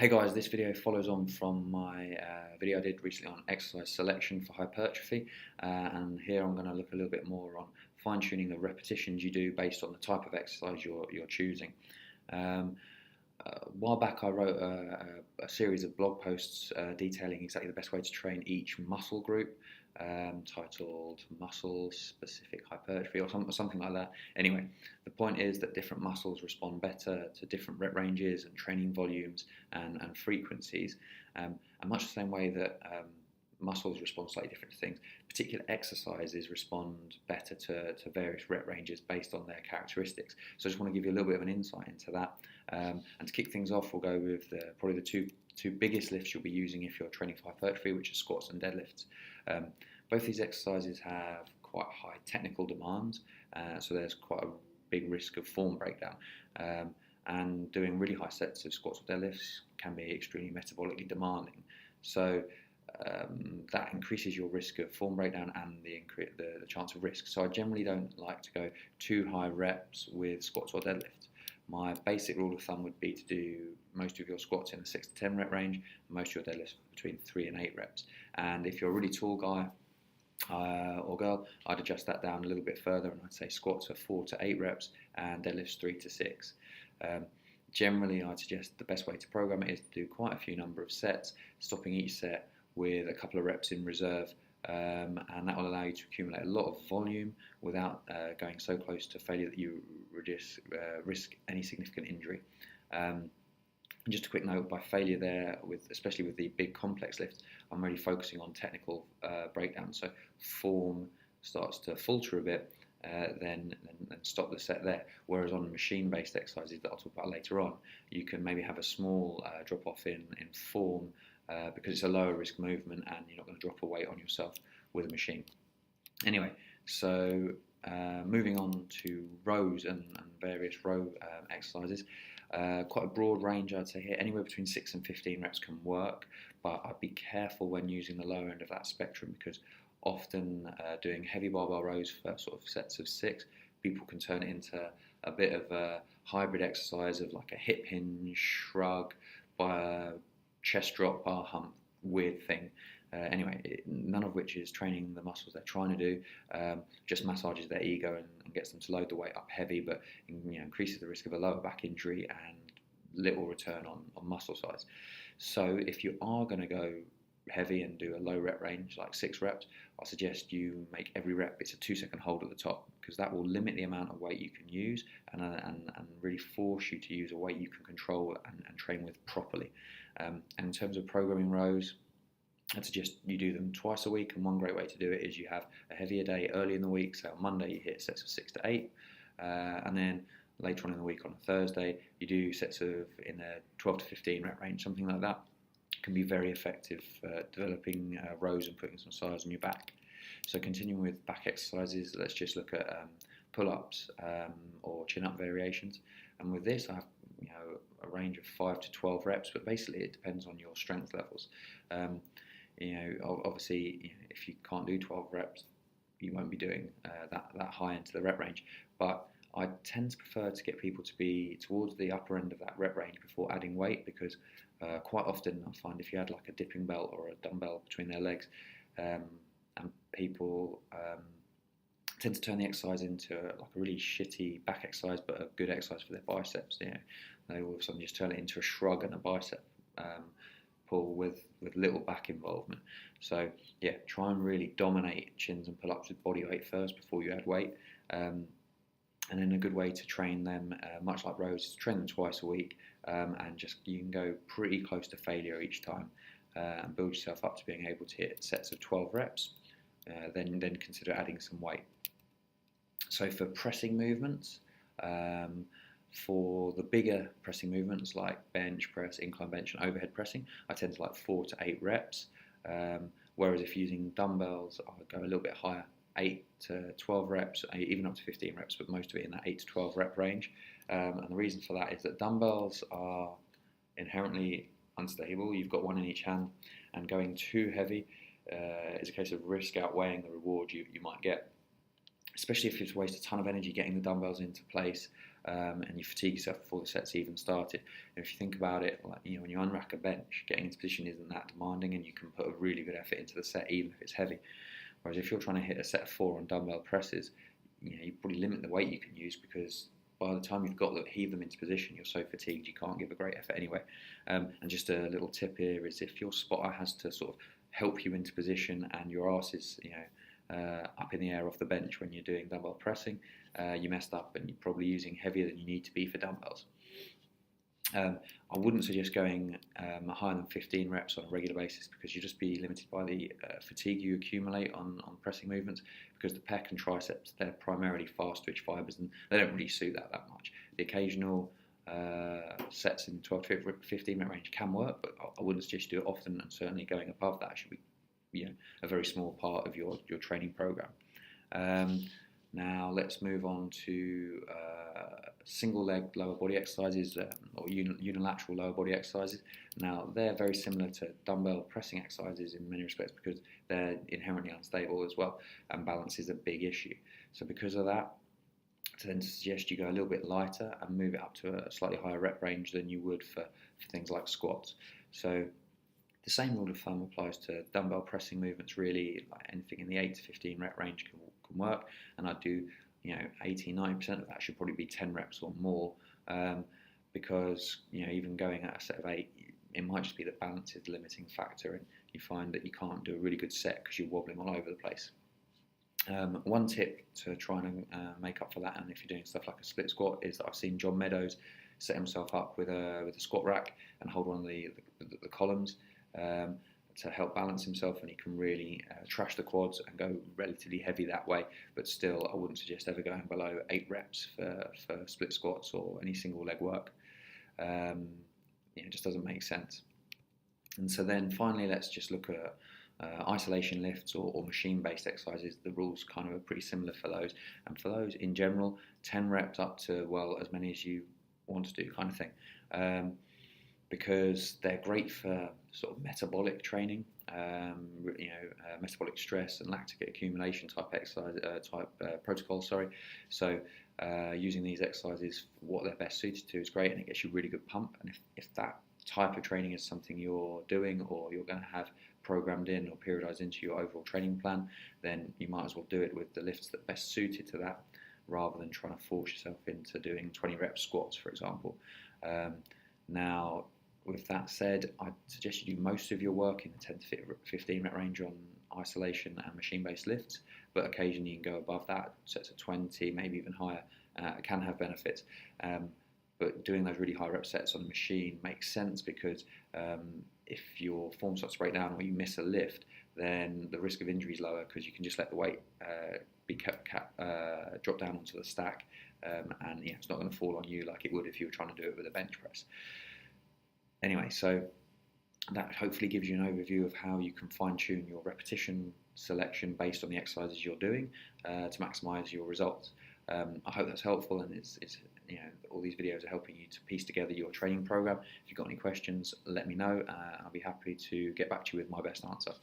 Hey guys, this video follows on from my video I did recently on exercise selection for hypertrophy, and here I'm going to look a little bit more on fine-tuning the repetitions you do based on the type of exercise you're choosing. Um, a while back I wrote a series of blog posts detailing exactly the best way to train each muscle group, titled Muscle Specific Hypertrophy or something like that. Anyway, the point is that different muscles respond better to different rep ranges and training volumes and frequencies, and much the same way that muscles respond slightly different to things. Particular exercises respond better to various rep ranges based on their characteristics. So I just want to give you a little bit of an insight into that. And to kick things off, we'll go with probably the two biggest lifts you'll be using if you're training for hypertrophy, which are squats and deadlifts. Both these exercises have quite high technical demands, so there's quite a big risk of form breakdown. And doing really high sets of squats or deadlifts can be extremely metabolically demanding. So that increases your risk of form breakdown and the chance of risk. So I generally don't like to go too high reps with squats or deadlifts. My basic rule of thumb would be to do most of your squats in the 6 to 10 rep range, and most of your deadlifts between 3 and 8 reps. And if you're a really tall guy or girl, I'd adjust that down a little bit further, and I'd say squats are 4 to 8 reps and deadlifts 3 to 6. Generally, I'd suggest the best way to program it is to do quite a few number of sets, stopping each set with a couple of reps in reserve, and that will allow you to accumulate a lot of volume without going so close to failure that you risk any significant injury. Just a quick note, by failure there, especially with the big complex lifts, I'm really focusing on technical breakdown. So form starts to falter a bit, then stop the set there. Whereas on machine-based exercises that I'll talk about later on, you can maybe have a small drop-off in form because it's a lower risk movement and you're not going to drop a weight on yourself with a machine. Anyway, so moving on to rows and various row exercises. Quite a broad range, I'd say here. Anywhere between 6 and 15 reps can work, but I'd be careful when using the lower end of that spectrum, because often doing heavy barbell rows for sort of sets of 6, people can turn it into a bit of a hybrid exercise of like a hip hinge, shrug, chest drop, bar hump, weird thing. Anyway, none of which is training the muscles they're trying to do, just massages their ego and gets them to load the weight up heavy, but increases the risk of a lower back injury and little return on muscle size. So if you are going to go heavy and do a low rep range, like 6 reps, I suggest you make every rep, it's a 2-second hold at the top, because that will limit the amount of weight you can use and really force you to use a weight you can control and train with properly. And in terms of programming rows, I'd suggest you do them twice a week, and one great way to do it is you have a heavier day early in the week. So on Monday you hit sets of 6 to 8, and then later on in the week on a Thursday you do sets of in the 12 to 15 rep range, something like that. Can be very effective developing rows and putting some size on your back. So continuing with back exercises, let's just look at pull-ups or chin-up variations. And with this, I have a range of 5 to 12 reps, but basically it depends on your strength levels. Obviously, if you can't do 12 reps, you won't be doing that high into the rep range. But I tend to prefer to get people to be towards the upper end of that rep range before adding weight, because quite often I find if you had like a dipping belt or a dumbbell between their legs, and people tend to turn the exercise into like a really shitty back exercise, but a good exercise for their biceps. They all of a sudden just turn it into a shrug and a bicep pull with little back involvement. So yeah, try and really dominate chins and pull-ups with body weight first before you add weight. And then a good way to train them, much like rows, is to train them twice a week, and you can go pretty close to failure each time, and build yourself up to being able to hit sets of 12 reps. Then consider adding some weight. So for pressing movements, for the bigger pressing movements like bench press, incline bench, and overhead pressing, I tend to like 4 to 8 reps. Whereas if using dumbbells, I would go a little bit higher, 8 to 12 reps, even up to 15 reps, but most of it in that 8 to 12 rep range. And the reason for that is that dumbbells are inherently unstable. You've got one in each hand, and going too heavy is a case of risk outweighing the reward you might get, especially if you have to waste a ton of energy getting the dumbbells into place. and you fatigue yourself before the set's even started. And if you think about it, like, when you unrack a bench, getting into position isn't that demanding, and you can put a really good effort into the set even if it's heavy. Whereas if you're trying to hit a set of 4 on dumbbell presses, you probably limit the weight you can use, because by the time you've got to heave them into position, you're so fatigued you can't give a great effort anyway. And just a little tip here is, if your spotter has to sort of help you into position and your arse is up in the air off the bench when you're doing dumbbell pressing, you messed up and you're probably using heavier than you need to be for dumbbells. I wouldn't suggest going higher than 15 reps on a regular basis, because you'll just be limited by the fatigue you accumulate on pressing movements, because the pec and triceps, they're primarily fast twitch fibres and they don't really suit that much. The occasional sets in 12 to 15 minute range can work, but I wouldn't suggest you do it often, and certainly going above that should be a very small part of your training program. Now let's move on to single leg lower body exercises, or unilateral lower body exercises. Now they're very similar to dumbbell pressing exercises in many respects, because they're inherently unstable as well, and balance is a big issue. So because of that, I tend to suggest you go a little bit lighter and move it up to a slightly higher rep range than you would for things like squats. So the same rule of thumb applies to dumbbell pressing movements, really. Like anything in the 8 to 15 rep range can work, and I do 80-90% of that should probably be 10 reps or more, because even going at a set of 8, it might just be that balance is the limiting factor, and you find that you can't do a really good set because you're wobbling all over the place. One tip to try and make up for that, and if you're doing stuff like a split squat, is that I've seen John Meadows set himself up with a squat rack and hold one of the columns to help balance himself, and he can really trash the quads and go relatively heavy that way. But still, I wouldn't suggest ever going below 8 reps for split squats or any single leg work. It just doesn't make sense. And so then finally, let's just look at isolation lifts or machine-based exercises. The rules kind of are pretty similar for those. And for those, in general, 10 reps up to, well, as many as you want to do kind of thing. Because they're great for sort of metabolic training, metabolic stress and lactic accumulation type exercise, protocol. So using these exercises for what they're best suited to is great, and it gets you really good pump. And if that type of training is something you're doing, or you're going to have programmed in or periodized into your overall training plan, then you might as well do it with the lifts that are best suited to that, rather than trying to force yourself into doing 20 rep squats, for example. Now, with that said, I'd suggest you do most of your work in the 10 to 15 rep range on isolation and machine-based lifts, but occasionally you can go above that, sets of 20, maybe even higher. It can have benefits. But doing those really high rep sets on the machine makes sense, because if your form starts to break down or you miss a lift, then the risk of injury is lower, because you can just let the weight drop down onto the stack, and it's not going to fall on you like it would if you were trying to do it with a bench press. Anyway, so that hopefully gives you an overview of how you can fine-tune your repetition selection based on the exercises you're doing to maximise your results. I hope that's helpful, and it's all these videos are helping you to piece together your training program. If you've got any questions, let me know. I'll be happy to get back to you with my best answer.